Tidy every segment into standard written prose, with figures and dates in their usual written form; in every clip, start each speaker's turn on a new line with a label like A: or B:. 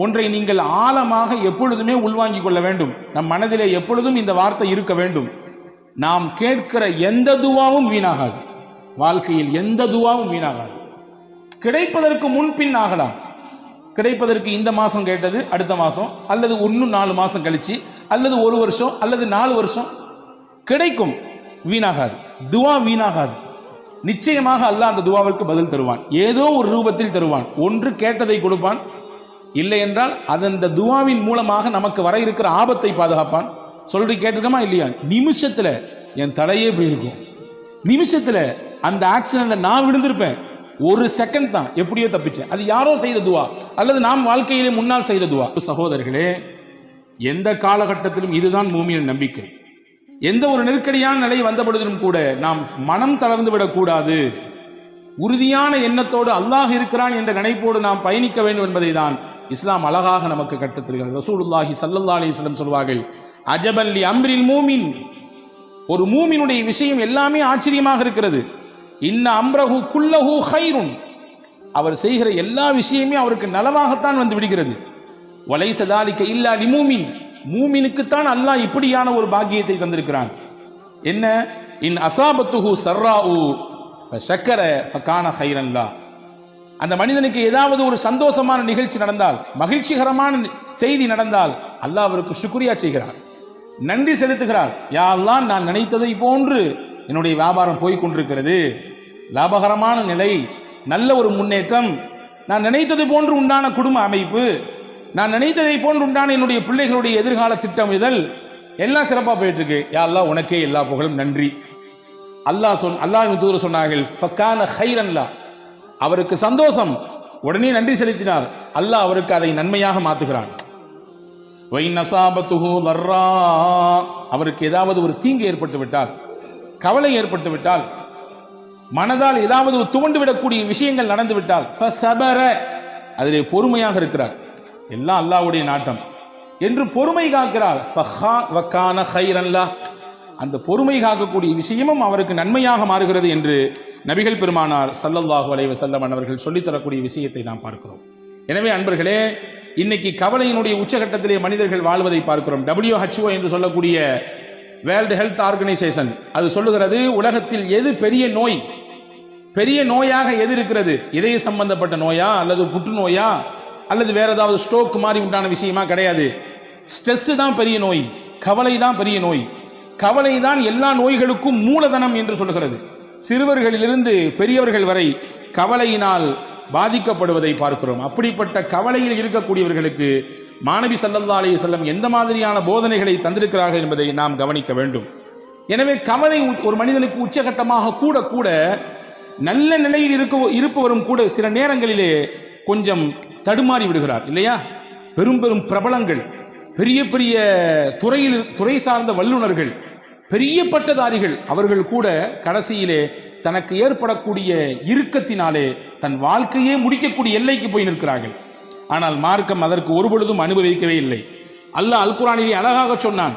A: ஒன்றை நீங்கள் ஆழமாக எப்பொழுதுமே உள்வாங்கிக் கொள்ள வேண்டும். நம் மனதிலே எப்பொழுதும் இந்த வார்த்தை இருக்க வேண்டும். நாம் கேட்கிற எந்த துவாவும் வீணாகாது. வாழ்க்கையில் எந்த துவாவும் வீணாகாது. கிடைப்பதற்கு முன்பின் ஆகலாம். கிடைப்பதற்கு இந்த மாதம் கேட்டது அடுத்த மாதம், அல்லது இன்னும் 4 மாதம் கழிச்சு, அல்லது 1 வருஷம், அல்லது 4 வருஷம் கிடைக்கும். வீணாகாது. துவா வீணாகாது. நிச்சயமாக அல்லாஹ் அந்த துவாவிற்கு பதில் தருவான். ஏதோ ஒரு ரூபத்தில் தருவான். ஒன்று கேட்டதை கொடுப்பான், இல்லை என்றால் அந்த துவாவின் மூலமாக நமக்கு வர இருக்கிற ஆபத்தை பாதுகாப்பான். சொல்றி கேட்டிருக்கமா இல்லையா? நிமிஷத்துல என் தலையே போயிருக்கும். நிமிஷத்துல அந்த ஆக்சிடென்ட்ல நான் விழுந்திருப்பேன். 1 செகண்ட் தான், எப்படியோ தப்பிச்சேன். அது யாரோ செய்த துவா, அல்லது நாம் வாழ்க்கையிலே முன்னால் செய்த துவா. சகோதரர்களே, எந்த காலகட்டத்திலும் இதுதான் மூமியின் நம்பிக்கை. எந்த ஒரு நெருக்கடியான நிலை வந்த பொழுதிலும் கூட நாம் மனம் தளர்ந்து விடக்கூடாது. உறுதியான எண்ணத்தோடு அல்லாஹ் இருக்கிறான் என்ற நினைப்போடு நாம் பயணிக்க வேண்டும் என்பதை தான் இஸ்லாம் அழகாக நமக்கு கற்றுத்தருகிறது. ரசூலுல்லாஹி ஸல்லல்லாஹு அலைஹி வஸல்லம் சொல்வார்கள், அஜபன் லி அம்ரில் மூமின், ஒரு மூமினுடைய விஷயம் எல்லாமே ஆச்சரியமாக இருக்கிறது. இன்ன அம்ரஹு குல்லஹு கைருன், அவர் செய்கிற எல்லா விஷயமே அவருக்கு நலமாகத்தான் வந்து விடுகிறது. வலைஸ தாலிக இல்லா லிமூமின், மூமினுக்குத்தான் அல்லாஹ் இப்படியான ஒரு பாக்கியத்தை தந்திருக்கிறான். என்ன? இன் அசாபத்துஹு சர்ராஉ ஃபஷக்கர ஃபகான கைரன் லா, அந்த மனிதனுக்கு ஏதாவது ஒரு சந்தோஷமான நிகழ்ச்சி நடந்தால், மகிழ்ச்சிகரமான செய்தி நடந்தால் அல்லாஹ் அவருக்கு சுக்ரியா செய்கிறார், நன்றி செலுத்துகிறார். யா அல்லாஹ், நான் நினைத்ததை போன்று என்னுடைய வியாபாரம் போய்கொண்டிருக்கிறது, லாபகரமான நிலை, நல்ல ஒரு முன்னேற்றம், நான் நினைத்தது போன்று உண்டான குடும்ப அமைப்பு, நான் நினைத்ததை போன்று உண்டான என்னுடைய பிள்ளைகளுடைய எதிர்கால திட்டமிடல் எல்லாம் சிறப்பாக போயிட்டு இருக்கு. யா அல்லாஹ், உனக்கே எல்லா புகழும், நன்றி. அல்லாஹ்வின் தூதர் சொன்னார்கள், ஃபகான கைரன் லா, அவருக்கு சந்தோஷம், உடனே நன்றி செலுத்தினார். அல்லாஹ் அவருக்கு அதை நன்மையாக மாற்றுகிறான். வைன் அஸாபத்துஹு லர்ரா, அவருக்கு ஏதாவது ஒரு தீங்கு ஏற்பட்டு விட்டால், கவலை ஏற்பட்டு விட்டால், மனதால் ஏதாவது துவண்டு விடக்கூடிய விஷயங்கள் நடந்து விட்டால், ஃபஸபர, அதிலே பொறுமையாக இருக்கிறார். எல்லாம் அல்லாஹ்வுடைய நாட்டம் என்று பொறுமை காக்கிறார். ஃபகான கைரன் லா, அந்த பொறுமை காக்கக்கூடிய விஷயமும் அவருக்கு நன்மையாக மாறுகிறது என்று நபிகள் பெருமானார் ஸல்லல்லாஹு அலைஹி வஸல்லம் அவர்கள் சொல்லித்தரக்கூடிய விஷயத்தை நாம் பார்க்கிறோம். எனவே அன்பர்களே, இன்னைக்கு கவலையினுடைய உச்சகட்டத்திலே மனிதர்கள் வாழ்வதை பார்க்கிறோம். WHO என்று சொல்லக்கூடிய வேர்ல்டு ஹெல்த் ஆர்கனைசேஷன் அது சொல்லுகிறது, உலகத்தில் எது பெரிய நோய், பெரிய நோயாக எது இருக்கிறது, இதய சம்பந்தப்பட்ட நோயா, அல்லது புற்றுநோயா, அல்லது வேற ஏதாவது ஸ்ட்ரோக் மாதிரி உண்டான விஷயமா? கிடையாது. ஸ்ட்ரெஸ் தான் பெரிய நோய், கவலை தான் பெரிய நோய். கவலை தான் எல்லா நோய்களுக்கும் மூலதனம் என்று சொல்லுகிறது. சிறுவர்களிலிருந்து பெரியவர்கள் வரை கவலையினால் பாதிக்கப்படுவதை பார்க்கிறோம். அப்படிப்பட்ட கவலையில் இருக்கக்கூடியவர்களுக்கு மாணவி ஸல்லல்லாஹு அலைஹி வஸல்லம் எந்த மாதிரியான போதனைகளை தந்திருக்கிறார்கள் என்பதை நாம் கவனிக்க வேண்டும். எனவே கவலை ஒரு மனிதனுக்கு உச்சகட்டமாக கூட கூட நல்ல நிலையில் இருப்பவரும் கூட சில நேரங்களிலே கொஞ்சம் தடுமாறி விடுகிறார் இல்லையா? பெரும் பெரும் பிரபலங்கள், பெரிய பெரிய துறை சார்ந்த வல்லுநர்கள், பெரிய பட்டதாரிகள், அவர்கள் கூட கடைசியிலே தனக்கு ஏற்படக்கூடிய இறுக்கத்தினாலே தன் வாழ்க்கையே முடிக்கக்கூடிய எல்லைக்கு போய் நிற்கிறார்கள். ஆனால் மார்க்கம் அதற்கு ஒருபொழுதும் அனுபவிக்கவே இல்லை. அல்லாஹ் அல் குர்ஆனிலே அழகாக சொன்னான்.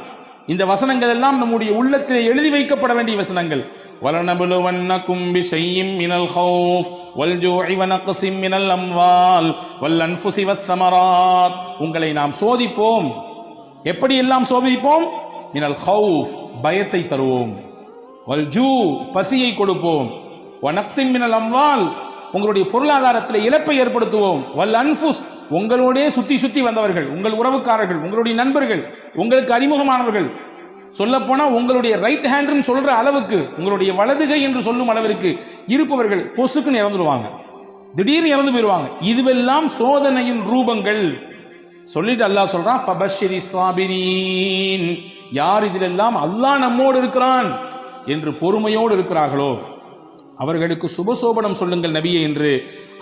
A: இந்த வசனங்கள் எல்லாம் நம்முடைய உள்ளத்திலே எழுதி வைக்கப்பட வேண்டிய வசனங்கள். وَلَنَبْلُوَنَّكُمْ بِشَيْءٍ مِنَ الْخَوْفِ وَالْجُوعِ وَنَقْصٍ مِنَ الْأَمْوَالِ وَالْأَنْفُسِ وَالثَّمَرَاتِ, உங்களை நாம் சோதிப்போம். எப்படி எல்லாம் சோதிப்போம்? மினல் ஹவுஃப், பயத்தை தருவோம். வல்ஜூ, பசியை கொடுப்போம். வனக்ஸின் மினல் அம்வால், உங்களுடைய பொருளாதாரத்தில் இழப்பை ஏற்படுத்துவோம். வல் அன்ஃபுஸ், உங்களோடே சுத்தி சுத்தி வந்தவர்கள், உங்கள் உறவுக்காரர்கள், உங்களுடைய நண்பர்கள், உங்களுக்கு அறிமுகமானவர்கள், சொல்லப்போனா உங்களுடைய ரைட் ஹேண்ட் சொல்ற அளவுக்கு, உங்களுடைய வலதுகை என்று சொல்லும் அளவிற்கு இருப்பவர்கள் பொசுக்குன்னு இறந்துடுவாங்க, திடீர்னு இறந்து போயிடுவாங்க. இதுவெல்லாம் சோதனையின் ரூபங்கள். சொல்லிட்டு அல்லாஹ் சொல்றான், ஃபபஷ்ஷிரி ஸாபிரீன், யார் இதிலெல்லாம் அல்லாஹ் நம்மோடு இருக்கிறான் என்று பொறுமையோடு இருக்கிறார்களோ அவர்களுக்கு சுபசோபனம் சொல்லுங்கள் நபியே என்று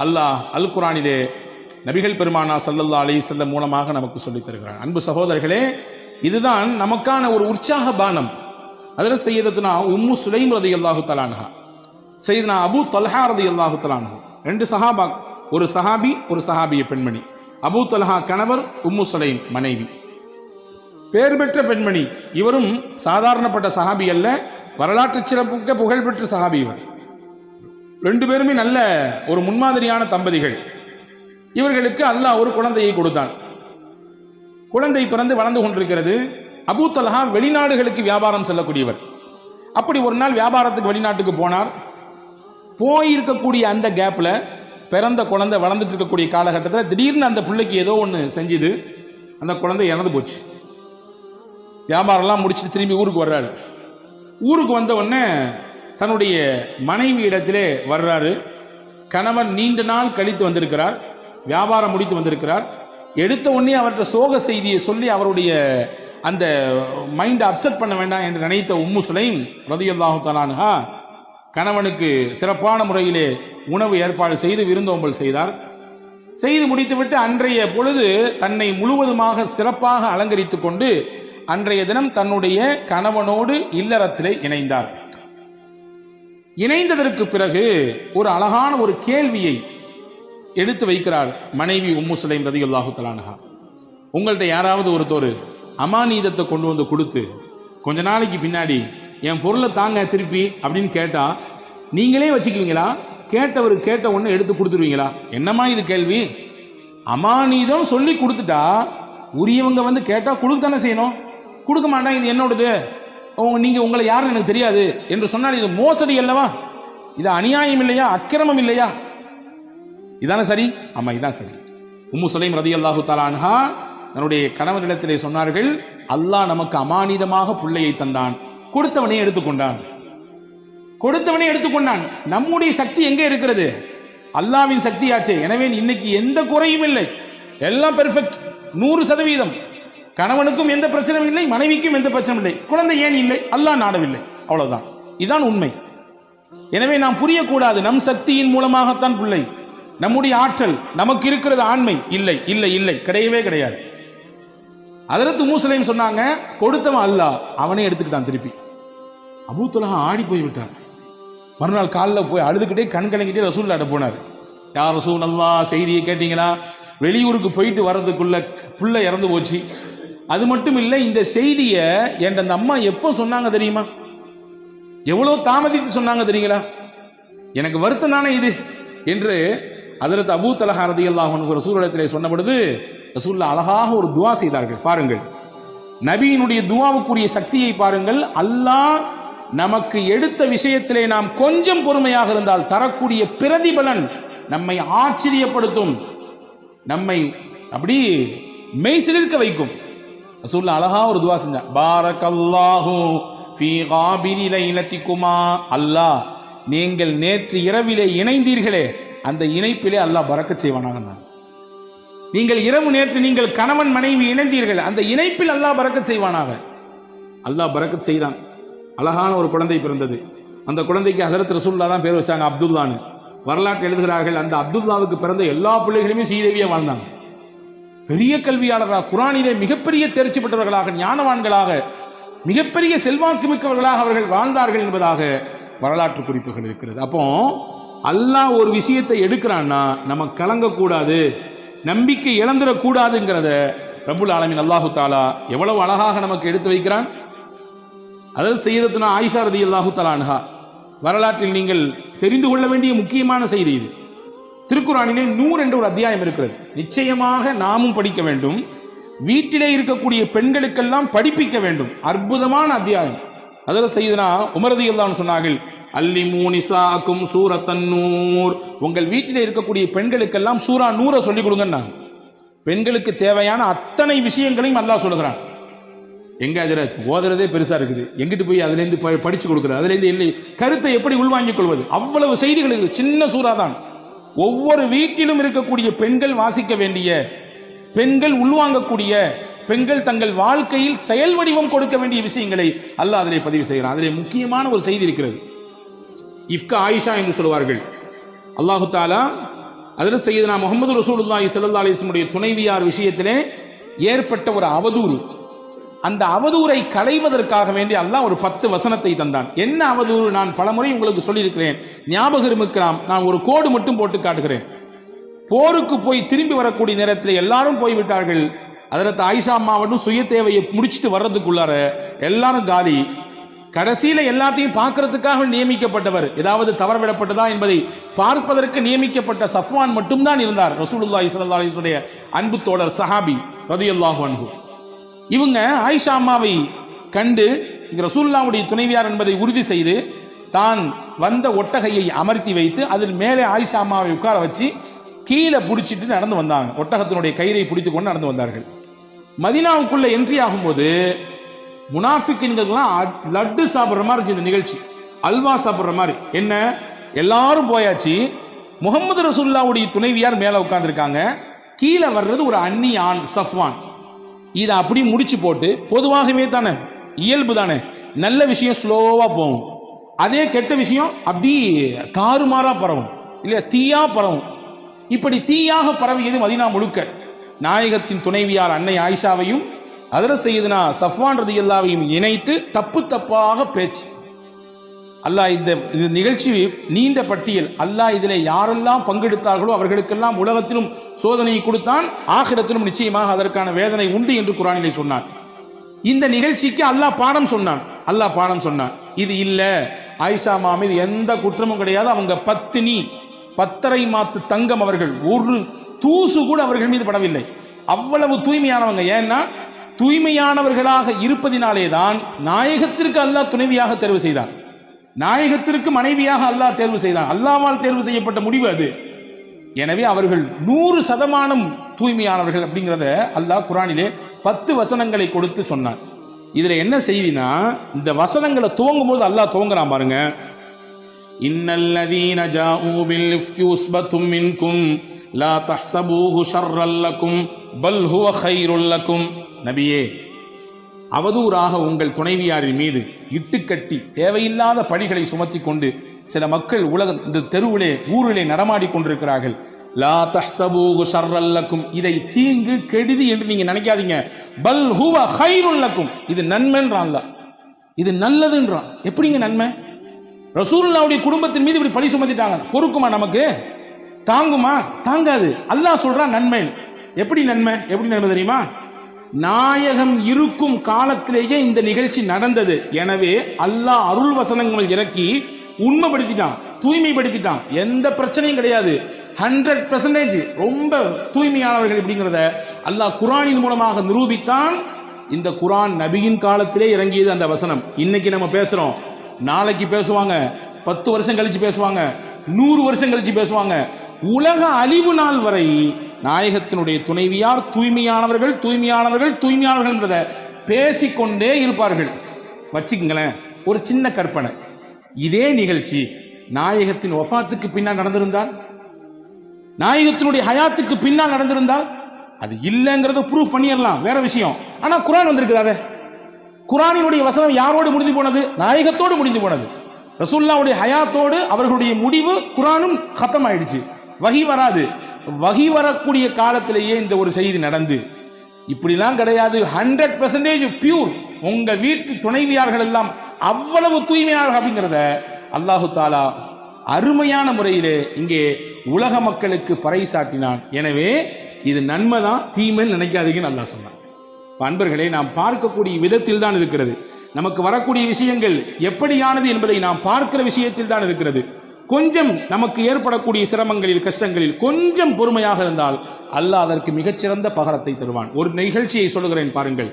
A: அல்லாஹ் அல் குர்ஆனிலே நபிகள் பெருமானா ஸல்லல்லாஹு அலைஹி வஸல்லம் மூலமாக நமக்கு சொல்லித் தருகிறான். அன்பு சகோதரர்களே, இதுதான் நமக்கான ஒரு உற்சாக பானம். அதில் சையதத்துனா உம்மு சுலைம் ரலியல்லாஹு தஆலா அன்ஹா, சையதுனா அபூ தல்ஹா ரலியல்லாஹு தஆலா அன்ஹு, 2 சஹாபா, ஒரு சஹாபி ஒரு சஹாபிய பெண்மணி. அபூ தல்ஹா கணவர், உம்மு சுலைம் மனைவி, பேர் பெற்ற பெண்மணி. இவரும் சாதாரணப்பட்ட சஹாபி அல்ல, வரலாற்று சிறப்புக்க புகழ்பெற்ற சஹாபி இவர். 2 பேருமே நல்ல ஒரு முன்மாதிரியான தம்பதிகள். இவர்களுக்கு அல்லாஹ் ஒரு குழந்தையை கொடுத்தான். குழந்தை பிறந்து வளர்ந்து கொண்டிருக்கிறது. அபூ தல்ஹா வெளிநாடுகளுக்கு வியாபாரம் செல்லக்கூடியவர். அப்படி ஒரு நாள் வியாபாரத்துக்கு வெளிநாட்டுக்கு போனார். போயிருக்கக்கூடிய அந்த கேப்பில் பிறந்த குழந்தை வளர்ந்துட்டு இருக்கக்கூடிய காலகட்டத்தில் திடீர்னு அந்த பிள்ளைக்கு ஏதோ ஒன்று செஞ்சுது. அந்த குழந்தை இறந்து போச்சு. வியாபாரம்லாம் முடிச்சுட்டு திரும்பி ஊருக்கு வர்றாரு. ஊருக்கு வந்த உடனே தன்னுடைய மனைவி இடத்திலே வர்றாரு. கணவன் நீண்ட நாள் கழித்து வந்திருக்கிறார், வியாபாரம் முடித்து வந்திருக்கிறார். எடுத்த உடனே அவர்கிட்ட சோக செய்தியை சொல்லி அவருடைய அந்த மைண்டை அப்செட் பண்ண வேண்டாம் என்று நினைத்த உம்மு சுலைம் ரலியல்லாஹு தஆலா அன்ஹா கணவனுக்கு சிறப்பான முறையிலே உணவு ஏற்பாடு செய்து விருந்தோம்பல் செய்தார். செய்து முடித்துவிட்டு அன்றைய பொழுது தன்னை முழுவதுமாக சிறப்பாக அலங்கரித்து கொண்டு அன்றைய தினம் தன்னுடைய கணவனோடு இல்லறத்திலே இணைந்தார். இணைந்ததற்கு பிறகு ஒரு அழகான ஒரு கேள்வியை எடுத்து வைக்கிறார் மனைவி உம்மு சுலைம் ரலியல்லாஹு தஆலா அன்ஹா. உங்கள்கிட்ட யாராவது ஒருத்தர் அமானீதத்தை கொண்டு வந்து கொடுத்து கொஞ்ச நாளைக்கு பின்னாடி என் பொருளை தாங்க திருப்பி அப்படின்னு கேட்டா நீங்களே வச்சுக்குவீங்களா? கேட்டவர் கேட்ட ஒன்று எடுத்து கொடுத்துருவீங்களா? என்னம்மா இது கேள்வி? அமானீதம் சொல்லி கொடுத்துட்டா உரியவங்க வந்து கேட்டால் கொடுக்கத்தானே செய்யணும். கொடுக்க மாட்டான், இது என்னோடது, நீங்கள் உங்களை யாருன்னு எனக்கு தெரியாது என்று சொன்னால் இது மோசடி அல்லவா? இது அநியாயம் இல்லையா? அக்கிரமம் இல்லையா? இதானே சரி? ஆமாம், இதான் சரி. உம்மு சுலைம் ரலியல்லாஹு தஆலா அன்ஹா தன்னுடைய கணவனிடத்திலே சொன்னார்கள், அல்லாஹ் நமக்கு அமானிதமாக பிள்ளையை தந்தான், கொடுத்தவனே எடுத்துக்கொண்டான். கொடுத்தவனே எடுத்துக்கொண்டான். நம்முடைய சக்தி எங்கே இருக்கிறது? அல்லாஹ்வின் சக்தியாச்சே. எனவே இன்னைக்கு எந்த குறையும் இல்லை, எல்லாம் பெர்ஃபெக்ட், 100%. கணவனுக்கும் எந்த பிரச்சனையும் இல்லை, மனைவிக்கும் எந்த பிரச்சனையும் இல்லை. குழந்தை ஏன் இல்லை? அல்லாஹ் நாடவில்லை, அவ்வளவுதான். இதுதான் உண்மை. எனவே நாம் புரியக்கூடாது நம் சக்தியின் மூலமாகத்தான் பிள்ளை, நம்முடைய ஆற்றல், நமக்கு இருக்கிறது ஆண்மை. இல்லை இல்லை இல்லை, கிடையவே கிடையாது. ஹஜ்ரத் உம்மு சுலைம் சொன்னாங்க, கொடுத்தவன் அல்லாஹ், அவனே எடுத்துக்கிட்டான் திருப்பி. அபூ தல்ஹா ஆடி போய் விட்டார். மறுநாள் காலில் போய் அழுதுகிட்டே கண் கலங்கிட்டே ரசூலுல்லாஹ்ட்ட போனார். யா ரசூலல்லாஹ், செய்தியை கேட்டீங்களா? வெளியூருக்கு போயிட்டு வர்றதுக்குள்ள புள்ள இறந்து போச்சு. அது மட்டும் இல்லை, இந்த செய்தியை என் அந்த அம்மா எப்போ சொன்னாங்க தெரியுமா? எவ்வளோ தாமதித்து சொன்னாங்க தெரியுங்களா? எனக்கு வருத்தம் தானே இது என்று ஹஜ்ரத் அபூ தல்ஹா ரலியல்லாஹு அன்ஹு ரசூலுல்லாஹ்விடத்திலே சொன்ன பொழுது ரசூலுல்லாஹ் அழகாக ஒரு துவா செய்தார்கள். பாருங்கள், நபியினுடைய துவாவுக்குரிய சக்தியை பாருங்கள். அல்லாஹ் நமக்கு எடுத்த விஷயத்திலே நாம் கொஞ்சம் பொறுமையாக இருந்தால் தரக்கூடிய பிரதிபலன் நம்மை ஆச்சரியப்படுத்தும், நம்மை அப்படி மெய்சிலிர்க்க வைக்கும். ரசூலுல்லாஹ் அழகா ஒரு துவா செஞ்சார். பாரக்கல்லாஹு ஃபீ காபிரி லைலத்திகுமா, அல்லாஹ் நீங்கள் நேற்று இரவிலே இணைந்தீர்களே அந்த இணைப்பிலே அல்லாஹ் பரக்கத் செய்வானாக. நீங்கள் இரவு நேற்று நீங்கள் கணவன் மனைவி இணைந்தீர்கள், அந்த இணைப்பில் அல்லாஹ் பரக்கத் செய்வானாக. அல்லாஹ் பரக்கத் செய்தான். அழகான ஒரு குழந்தை பிறந்தது. அந்த குழந்தைக்கு ஹஜ்ரத் ரசூலுல்லாஹ் தான் பேர் வச்சாங்க, அப்துல்லான்னு. வரலாற்று எழுதுகிறார்கள், அந்த அப்துல்லாவுக்கு பிறந்த எல்லா பிள்ளைகளுமே சீதேவியா வாழ்ந்தாங்க. பெரிய கல்வியாளராக, குர்ஆனிலே மிகப்பெரிய தேர்ச்சி பெற்றவர்களாக, ஞானவான்களாக, மிகப்பெரிய செல்வாக்கு மிக்கவர்களாக அவர்கள் வாழ்ந்தார்கள் என்பதாக வரலாற்று குறிப்புகள் இருக்கிறது. அப்போ அல்லாஹ் ஒரு விஷயத்தை எடுக்கிறான்னா நம்ம கலங்கக்கூடாது, நம்பிக்கை இழந்துடக்கூடாதுங்கிறத ரப்புல் ஆலமீன் அல்லாஹு தாலா எவ்வளவு அழகாக நமக்கு எடுத்து வைக்கிறான். அதாவது சையதத்துனா ஆயிஷா ரலியல்லாஹு தஆலா அன்ஹா வரலாற்றில் நீங்கள் தெரிந்து கொள்ள வேண்டிய முக்கியமான செய்தி இது. திருக்குர்ஆனிலே நூர் என்ற ஒரு அத்தியாயம் இருக்கிறது. நிச்சயமாக நாமும் படிக்க வேண்டும், வீட்டிலே இருக்கக்கூடிய பெண்களுக்கெல்லாம் படிப்பிக்க வேண்டும். அற்புதமான அத்தியாயம். அதில் சையதுனா உமர் ரலியல்லாஹு அன்ஹு சொன்னார்கள், அல்லிமூ நிசாக்கும் சூரத்தன் நூர், உங்கள் வீட்டிலே இருக்கக்கூடிய பெண்களுக்கெல்லாம் சூரா நூரை சொல்லிக் கொடுங்கன்னா. பெண்களுக்கு தேவையான அத்தனை விஷயங்களையும் அல்லாஹ் சொல்லுகிறான். எங்க ஹஜ்ரத் ஓதுறதே பெருசா இருக்குது, எங்கிட்டு போய் அதுலேருந்து படிச்சு கொடுக்குறது, அதுலேருந்து இல்லை கருத்தை எப்படி உள்வாங்கிக் கொள்வது, அவ்வளவு செய்திகள் இருக்குது. சின்ன சூறா தான். ஒவ்வொரு வீட்டிலும் இருக்கக்கூடிய பெண்கள் வாசிக்க வேண்டிய, பெண்கள் உள்வாங்கக்கூடிய, பெண்கள் தங்கள் வாழ்க்கையில் செயல் வடிவம் கொடுக்க வேண்டிய விஷயங்களை அல்லாஹ் அதிலே பதிவு செய்கிறான். அதிலே முக்கியமான ஒரு செய்தி இருக்கிறது. இஃப்கா ஆயிஷா என்று சொல்வார்கள். அல்லாஹு தாலா அதில் சையதுனா முஹம்மது ரசூலுல்லாஹி ஸல்லல்லாஹு அலைஹி வஸல்லம் துணைவியார் விஷயத்திலே ஏற்பட்ட ஒரு அவதூறு, அந்த அவதூறை களைவதற்காக வேண்டி அல்லாஹ் ஒரு 10 வசனத்தை தந்தான். என்ன அவதூறு? நான் பலமுறை உங்களுக்கு சொல்லியிருக்கிறேன், ஞாபகம் இருக்கலாம். நான் ஒரு கோடு மட்டும் போட்டு காட்டுகிறேன். போருக்கு போய் திரும்பி வரக்கூடிய நேரத்தில் எல்லாரும் போய்விட்டார்கள். ஹஜ்ரத் ஆயிஷா அம்மா மட்டும் சுய தேவையை முடிச்சுட்டு வர்றதுக்குள்ளார எல்லாரும் காலி. கடைசியில் எல்லாத்தையும் பார்க்கறதுக்காக நியமிக்கப்பட்டவர், ஏதாவது தவறவிடப்பட்டதா என்பதை பார்ப்பதற்கு நியமிக்கப்பட்ட சஃப்வான் மட்டும்தான் இருந்தார். ரசூலுல்லாஹி ஸல்லல்லாஹு அலைஹி வஸல்லம் அன்பு தோழர் சஹாபி ரலியல்லாஹு அன்ஹு. இவங்க ஆயிஷா அம்மாவை கண்டு ரசூலுல்லாஹ்வுடைய துணைவியார் என்பதை உறுதி செய்து தான் வந்த ஒட்டகையை அமர்த்தி வைத்து அதில் மேலே ஆயிஷா அம்மாவை உட்கார வச்சு கீழே பிடிச்சிட்டு நடந்து வந்தாங்க. ஒட்டகத்தினுடைய கயிறை பிடித்து கொண்டு நடந்து வந்தார்கள். மதீனாவுக்குள்ள என்ட்ரி ஆகும்போது முனாஃபிக்கின்கள்லாம் லட்டு சாப்பிட்ற மாதிரி இருந்துச்சு இந்த நிகழ்ச்சி, அல்வா சாப்பிட்ற மாதிரி. என்ன, எல்லாரும் போயாச்சு, முகமது ரசூலுல்லாஹ்வுடைய துணைவியார் மேலே உட்கார்ந்துருக்காங்க, கீழே வர்றது ஒரு அந்நிய ஆண் சஃப்வான். இதை அப்படி முடிச்சு போட்டு, பொதுவாகவே தானே இயல்பு தானே, நல்ல விஷயம் ஸ்லோவாக போகும், அதே கெட்ட விஷயம் அப்படி தாறுமாறாக பரவும் இல்லையா, தீயா பரவும். இப்படி தீயாக பரவியது மதீனா முழுக்க. நாயகத்தின் துணைவியார் அன்னை ஆயிஷாவையும் ஹஜ்ரத் சய்யிதுனா சஃப்வான் ரலியல்லாஹுவையும் இணைத்து தப்பு தப்பாக பேச்சு. அல்லாஹ் இந்த நிகழ்ச்சி நீண்ட பட்டியல். அல்லாஹ் இதில் யாரெல்லாம் பங்கெடுத்தார்களோ அவர்களுக்கெல்லாம் உலகத்திலும் சோதனையை கொடுத்தான், ஆகிரத்திலும் நிச்சயமாக அதற்கான வேதனை உண்டு என்று குர்ஆனிலே சொன்னான். இந்த நிகழ்ச்சிக்கு அல்லாஹ் பாடம் சொன்னான். இது இல்ல, ஆயிஷா மீது எந்த குற்றமும் கிடையாது, அவங்க பத்தினி, பத்தரை மாத்து தங்கம், அவர்கள் ஒரு தூசு கூட அவர்கள் மீது படவில்லை, அவ்வளவு தூய்மையானவங்க. ஏன்னா தூய்மையானவர்களாக இருப்பதினாலே தான் நாயகத்திற்கு அல்லாஹ் துணைவியாக தேர்வு செய்தான், நாயகத்திற்கு மனைவியாக அல்லாஹ் தேர்வு செய்தான். அல்லாஹ்வால் தேர்வு செய்யப்பட்ட முடிவு அது. எனவே அவர்கள் 100% தூய்மையானவர்கள் அப்படிங்கிறத அல்லாஹ் குர்ஆனிலே 10 வசனங்களை கொடுத்து சொன்னான். இதுல என்ன செய்தினா, இந்த வசனங்களை துவங்கும் போது அல்லாஹ் துவங்குறான் பாருங்க. இன்னல்லதீன ஜாஊ பில் இஃப்கி உஸ்பத்தும் மின்கும் லா தஹ்ஸபூஹு ஷர்ரல் லக்கும் பல் ஹுவ கைருல் லக்கும். நபியே, அவதூறாக உங்கள் துணைவியாரின் மீது இட்டுக்கட்டி தேவையில்லாத பழிகளை சுமத்தி கொண்டு சில மக்கள் இந்த தெருவிலே ஊரிலே நடமாடி கொண்டிருக்கிறார்கள். லா தஹ்ஸபூஹு ஷர்ரல் லக்கும், இதை தீங்கு கெடுதி என்று நீங்க நினைக்காதீங்க. பல் ஹுவ கைருல் லக்கும், இது நன்மைன்றான் அல்லாஹ், இது நல்லதுன்றான். எப்படிங்க நன்மை? ரசூலுல்லாஹ்வுடைய குடும்பத்தின் மீது இப்படி பழி சுமத்திட்டாங்க, பொறுக்குமா? நமக்கு தாங்குமா? தாங்காது. அல்லாஹ் சொல்றான் நன்மை. எப்படி நன்மை தெரியுமா? நாயகம் இருக்கும் காலத்திலேயே இந்த நிகழ்ச்சி நடந்தது. எனவே அல்லாஹ் அருள் வசனங்கள் இறக்கி உண்மைப்படுத்திட்டான், தூய்மைப்படுத்திட்டான். எந்த பிரச்சனையும் கிடையாது, 100% ரொம்ப தூய்மையானவர்கள் அப்படிங்கிறத அல்லாஹ் குர்ஆனின் மூலமாக நிரூபித்தான். இந்த குர்ஆன் நபியின் காலத்திலே இறங்கியது அந்த வசனம். இன்னைக்கு நம்ம பேசுறோம், நாளைக்கு பேசுவாங்க, 10 வருஷம் கழிச்சு பேசுவாங்க, 100 வருஷம் கழிச்சு பேசுவாங்க. உலக அழிவு நாள் வரை நாயகத்தினுடைய துணைவியார் தூய்மையானவர்கள் என்றதை பேசிக்கொண்டே இருப்பார்கள். வச்சுக்கங்களேன், ஒரு சின்ன கற்பனை, இதே நிகழ்ச்சி நாயகத்தின் வஃபாத்துக்கு பின்னால் நடந்திருந்தால், நாயகத்தினுடைய ஹயாத்துக்கு பின்னால் நடந்திருந்தால், அது இல்லைங்கிறத ப்ரூஃப் பண்ணிடலாம், வேற விஷயம். ஆனா குர்ஆன் வந்திருக்கிறாரே, குர்ஆனினுடைய வசனம் யாரோடு முடிந்து போனது? நாயகத்தோடு முடிந்து போனது. ரசூலுல்லாஹ்வுடைய ஹயாத்தோடு அவர்களுடைய முடிவு குர்ஆனும் खत्म ஆயிடுச்சு. வஹி வராது. வஹி வரக்கூடிய காலத்திலேயே இந்த ஒரு செய்தி நடந்து, இப்படிலாம் கிடையாது, 100% பியூர், உங்க வீட்டு துணைவியார்கள் எல்லாம் அவ்வளவு தூய்மையானவர்கள் அப்படிங்கிறத அல்லாஹு தாலா அருமையான முறையிலே இங்கே உலக மக்களுக்கு பறைசாட்டினான். எனவே இது நன்மைதான், தீமைன்னு நினைக்காதீங்கன்னு அல்லாஹ் சொன்னான். அன்பர்களே, நாம் பார்க்கக்கூடிய விதத்தில் தான் இருக்கிறது. நமக்கு வரக்கூடிய விஷயங்கள் எப்படியானது என்பதை நாம் பார்க்கிற விஷயத்தில் தான் இருக்கிறது. கொஞ்சம் நமக்கு ஏற்படக்கூடிய சிரமங்களில், கஷ்டங்களில் கொஞ்சம் பொறுமையாக இருந்தால் அல்லாஹ் அதற்கு மிகச்சிறந்த பகரத்தை தருவான். ஒரு நிகழ்ச்சியை சொல்லுகிறேன் பாருங்கள்.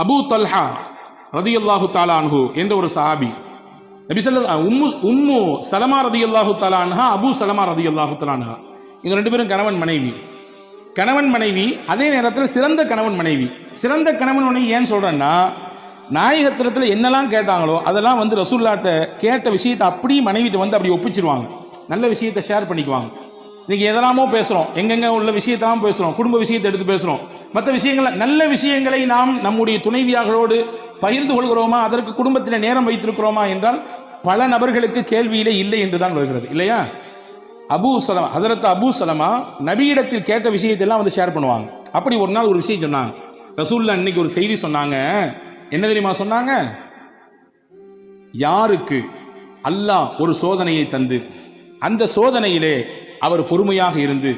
A: அபூ தல்ஹா ரலியல்லாஹு தஆலா அன்ஹு என்ற ஒரு சஹாபி, நபி ஸல்லல்லாஹு உம்மு சலமா ரலியல்லாஹு தஆலா அன்ஹா, அபூ சலமா ரலியல்லாஹு தஆலா அன்ஹா, இவங்க ரெண்டு பேரும் கணவன் மனைவி, அதே நேரத்தில் சிறந்த கணவன் மனைவி. சிறந்த கணவன் மனைவி ஏன் சொல்றேன்னா, நாயகத்திரத்தில் என்னெல்லாம் கேட்டாங்களோ அதெல்லாம் ரசூலுல்லாஹ்ட்ட கேட்ட விஷயத்தை அப்படியே மனைவிட்டு அப்படி ஒப்பிச்சிருவாங்க. நல்ல விஷயத்தை ஷேர் பண்ணிக்குவாங்க. இன்னைக்கு எதெல்லாமோ பேசுகிறோம், எங்கெங்க உள்ள விஷயத்தெல்லாம் பேசுகிறோம், குடும்ப விஷயத்தை எடுத்து பேசுகிறோம், மற்ற விஷயங்களை, நல்ல விஷயங்களை நாம் நம்முடைய துணைவியார்களோடு பகிர்ந்து கொள்கிறோமா, அதற்கு குடும்பத்தில் நேரம் வைத்திருக்கிறோமா என்றால் பல நபர்களுக்கு கேள்வியிலே இல்லை என்று தான் வருகிறது, இல்லையா? ஹஸரத் அபூ சலமா நபியிடத்தில் கேட்ட விஷயத்தெல்லாம் ஷேர் பண்ணுவாங்க. அப்படி ஒரு நாள் ஒரு விஷயம் சொன்னாங்க. ரசூலுல்லாஹ் இன்னைக்கு ஒரு செய்தி சொன்னாங்க. என்ன தெரியுமா சொன்னாங்க? யாருக்கு அல்லாஹ் ஒரு சோதனையை தந்து அந்த சோதனையிலே அவர் பொறுமையாக இருந்து,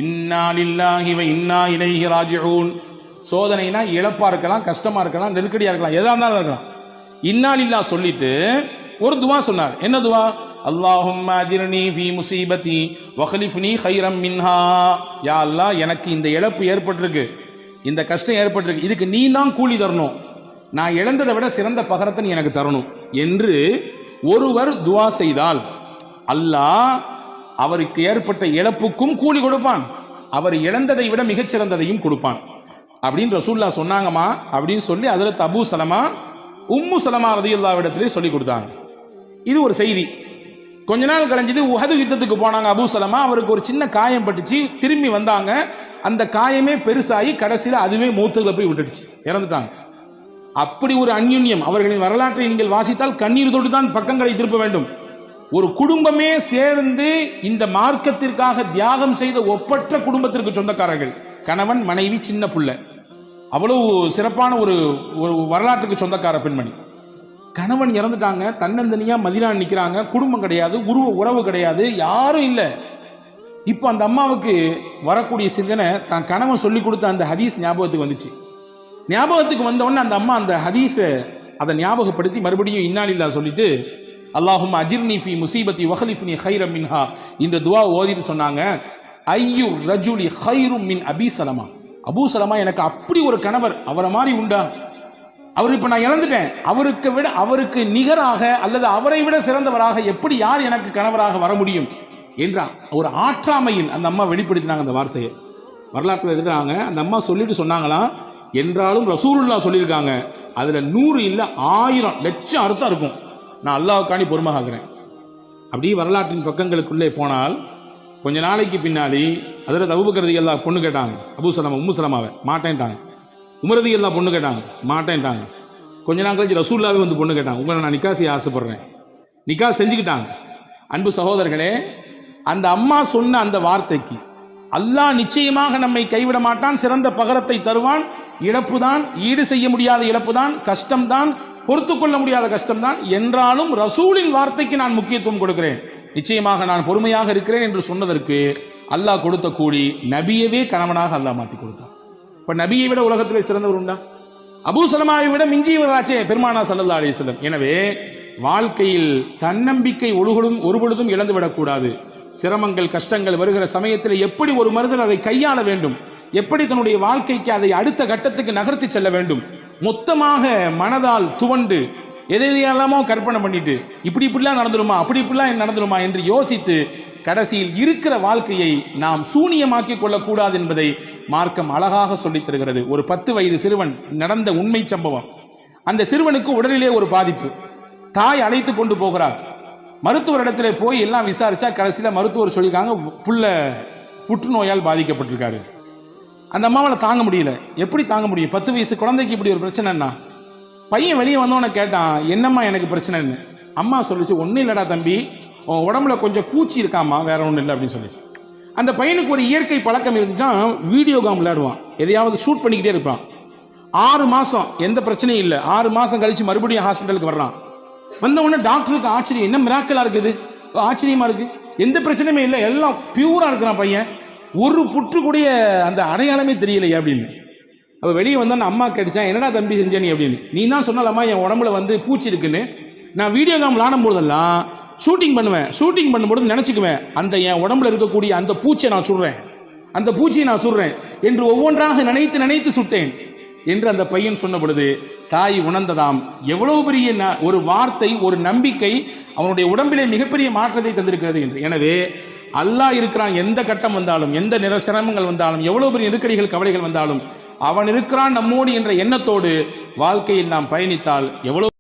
A: இன்னா லில்லாஹி வ இன்னா இலைஹி ராஜிஊன், சோதனைனா இழப்பா இருக்கலாம், கஷ்டமா இருக்கலாம், நெருக்கடியா இருக்கலாம், எதா இருந்தாலும் இருக்கலாம், இன்னா லில்லாஹ் சொல்லிட்டு ஒரு துவா சொன்னார். என்ன துவா? அல்லாஹும்ம அஜிர்னி ஃபீ முஸீபதி வக்லிஃப்னி கைரம் மின்ஹா. யா அல்லாஹ், எனக்கு இந்த இழப்பு ஏற்பட்டிருக்கு, இந்த கஷ்டம் ஏற்பட்டிருக்கு, இதுக்கு நீ தான் கூலி தரணும், நான் இழந்ததை விட சிறந்த பகரத்தை நீ எனக்கு தரணும் என்று ஒருவர் துவா செய்தால் அல்லாஹ் அவருக்கு ஏற்பட்ட இழப்புக்கும் கூலி கொடுப்பான், அவர் இழந்ததை விட மிகச்சிறந்ததையும் கொடுப்பான் அப்படின்னு ரசூலுல்லாஹ் சொன்னாங்கம்மா அப்படின்னு சொல்லி ஹஜ்ரத் அபூ சலமா உம்மு சலமா ரலியல்லாஹு இடத்திலே சொல்லி கொடுத்தாங்க. இது ஒரு செய்தி. கொஞ்ச நாள் கழிஞ்சது உஹது யுத்தத்துக்கு போனாங்க அபூ சலமா, அவருக்கு ஒரு சின்ன காயம் பட்டுச்சு, திரும்பி வந்தாங்க, அந்த காயமே பெருசாகி கடைசியில் அதுவே மௌத்துல போய் விட்டுடுச்சு, இறந்துட்டாங்க. அப்படி ஒரு அந்யுன்யம். அவர்களின் வரலாற்றை நீங்கள் வாசித்தால் கண்ணீர் தொட்டு தான் பக்கங்களை திருப்ப வேண்டும். ஒரு குடும்பமே சேர்ந்து இந்த மார்க்கத்திற்காக தியாகம் செய்த ஒப்பற்ற குடும்பத்திற்கு சொந்தக்காரர்கள், கணவன் மனைவி சின்ன புள்ள, அவ்வளவு சிறப்பான ஒரு வரலாற்றுக்கு சொந்தக்கார பெண்மணி. கணவன் இறந்துட்டாங்க, தன்னந்தனியா மதீனா நிற்கிறாங்க, குடும்பம் கிடையாது, உறவு கிடையாது, யாரும் இல்லை. இப்போ அந்த அம்மாவுக்கு வரக்கூடிய சிந்தனை தான் கணவன் சொல்லி கொடுத்த அந்த ஹதீஸ் ஞாபகத்துக்கு வந்துச்சு. ஞாபகத்துக்கு வந்தவொடனே அந்த அம்மா அந்த ஹதீஸை அதை ஞாபகப்படுத்தி மறுபடியும் இன்னாலில்லா சொல்லிட்டு அல்லாஹும் அஜிர்னி ஃபி முசீபத்தி வஹலிஃப்னி ஹைரம் மின்ஹா இந்த துவா ஓதிட்டு சொன்னாங்க, ஐயு ரஜுலி ஹைரும் மின் அபி சலமா, அபூ சலமா எனக்கு அப்படி ஒரு கணவர், அவரை மாதிரி உண்டா, அவர் இப்போ நான் இழந்துட்டேன், அவருக்கு நிகராக அல்லது அவரை விட சிறந்தவராக எப்படி யார் எனக்கு கணவராக வர முடியும் என்ற ஒரு ஆற்றாமையில் அந்த அம்மா வெளிப்படுத்தினாங்க. அந்த வார்த்தையை வரலாற்றில் எழுதுறாங்க. அந்த அம்மா சொல்லிட்டு சொன்னாங்களாம், என்றாலும் ரசூலுல்லாஹ் சொல்லியிருக்காங்க, அதில் 100 இல்லை 1000 லட்சம் அர்த்தம் இருக்கும், நான் அல்லாஹ்வுக்காண்டி பொறுமையாகிறேன். அப்படியே வரலாற்றின் பக்கங்களுக்குள்ளே போனால் கொஞ்ச நாளைக்கு பின்னாடி அதில் அபூபக்கர் ரலியல்லாஹு பொண்ணு கேட்டாங்க, அபூ சலமா உம்மு சலமாவை மாட்டேன்ட்டாங்க. உமர் ரலியல்லாஹு பொண்ணு கேட்டாங்க, மாட்டேன்ட்டாங்க. கொஞ்ச நாள் கழிச்சு ரசூலுல்லாஹ்வே வந்து பொண்ணு கேட்டாங்க, உங்களை நான் நிக்கா செய்ய ஆசைப்படுறேன், நிக்கா செஞ்சுக்கிட்டாங்க. அன்பு சகோதரர்களே, அந்த அம்மா சொன்ன அந்த வார்த்தைக்கு அல்லாஹ் நிச்சயமாக நம்மை கைவிட மாட்டான், சிறந்த பகரத்தை தருவான், இழப்பு தான், ஈடு செய்ய முடியாத இழப்பு தான், கஷ்டம்தான், பொறுத்து கொள்ள முடியாத கஷ்டம்தான், என்றாலும் ரசூலின் வார்த்தைக்கு நான் முக்கியத்துவம் கொடுக்கிறேன், நிச்சயமாக நான் பொறுமையாக இருக்கிறேன் என்று சொன்னதற்கு அல்லாஹ் கொடுத்த கூலி நபியவே கணவனாக அல்லாஹ் மாற்றி கொடுத்தான். இப்போ நபியை விட உலகத்திலே சிறந்தவர் உண்டா? அபூ சலமாவை விட மிஞ்சியவராச்சே பெருமானா ஸல்லல்லாஹு அலைஹி வஸல்லம். எனவே வாழ்க்கையில் தன்னம்பிக்கை ஒருபொழுதும் இழந்துவிடக்கூடாது. சிரமங்கள் கஷ்டங்கள் வருகிற சமயத்தில் எப்படி ஒரு மனிதன் அதை கையாள வேண்டும், எப்படி தன்னுடைய வாழ்க்கைக்கு அதை அடுத்த கட்டத்துக்கு நகர்த்தி செல்ல வேண்டும், மொத்தமாக மனதால் துவண்டு எதையெல்லாமோ கற்பனை பண்ணிட்டு இப்படிலாம் நடந்துருமா இப்படிலாம் நடந்துருமா என்று யோசித்து கடைசியில் இருக்கிற வாழ்க்கையை நாம் சூனியமாக்கி கொள்ளக்கூடாது என்பதை மார்க்கம் அழகாக சொல்லித் தருகிறது. ஒரு 10 வயது சிறுவன் நடந்த உண்மை சம்பவம். அந்த சிறுவனுக்கு உடலிலே ஒரு பாதிப்பு, தாய் அழைத்து கொண்டு போகிறார். மருத்துவரிடத்துல போய் எல்லாம் விசாரிச்சா கடைசியில் மருத்துவர் சொல்லியிருக்காங்க, புள்ள புற்றுநோயால் பாதிக்கப்பட்டிருக்காரு. அந்த அம்மாவால் தாங்க முடியல. எப்படி தாங்க முடியும்? 10 வயசு குழந்தைக்கு இப்படி ஒரு பிரச்சனைன்னா. பையன் வெளியே வந்தவனை கேட்டான், என்னம்மா எனக்கு பிரச்சனைன்னு. அம்மா சொல்லிச்சு, ஒன்றும் இல்லைடா தம்பி, உன் உடம்புல கொஞ்சம் பூச்சி இருக்காம்மா, வேற ஒன்றும் இல்லை அப்படின்னு சொல்லிச்சு. அந்த பையனுக்கு ஒரு இயற்கை பழக்கம் இருந்துச்சான், வீடியோ கேம் விளையாடுவான், எதையாவது ஷூட் பண்ணிக்கிட்டே இருப்பான். 6 மாதம் எந்த பிரச்சனையும் இல்லை. 6 மாதம் கழிச்சு மறுபடியும் ஹாஸ்பிட்டலுக்கு வர்றான். வந்த உடனே டாக்டருக்கு ஆச்சரியம், என்ன மிராக்கலா இருக்குது, ஆச்சரியமா இருக்கு, எந்த பிரச்சனையுமே இல்லை, எல்லாம் பியூரா இருக்கிறான் பையன், ஒரு புற்று கூடிய அந்த அடையாளமே தெரியலையே அப்படின்னு. அப்போ வெளியே வந்தோன்னு அம்மா கேட்டுச்சான், என்னடா தம்பி செஞ்ச நீ அப்படின்னு. நீ தான் சொன்னாலம்மா என் உடம்புல வந்து பூச்சி இருக்குன்னு, நான் வீடியோ கேம் விளாடும் போதெல்லாம் ஷூட்டிங் பண்ணும்போது நினச்சிக்குவேன், அந்த என் உடம்புல இருக்கக்கூடிய அந்த பூச்சியை நான் சுடுறேன், அந்த பூச்சியை நான் சுடுறேன் என்று ஒவ்வொன்றாக நினைத்து சுட்டேன் என்று அந்த பையன் சொன்ன பொழுது தாய் உணர்ந்ததாம், எவ்வளவு பெரிய ஒரு வார்த்தை, ஒரு நம்பிக்கை அவனுடைய உடம்பிலே மிகப்பெரிய மாற்றத்தை தந்திருக்கிறது என்று. எனவே அல்லாஹ் இருக்கிறான், எந்த கட்டம் வந்தாலும், எந்த சிரமங்கள் வந்தாலும், எவ்வளவு பெரிய நெருக்கடிகள் கவலைகள் வந்தாலும் அவன் இருக்கிறான் நம்மோடு என்ற எண்ணத்தோடு வாழ்க்கையில் நாம் பயணித்தால் எவ்வளவு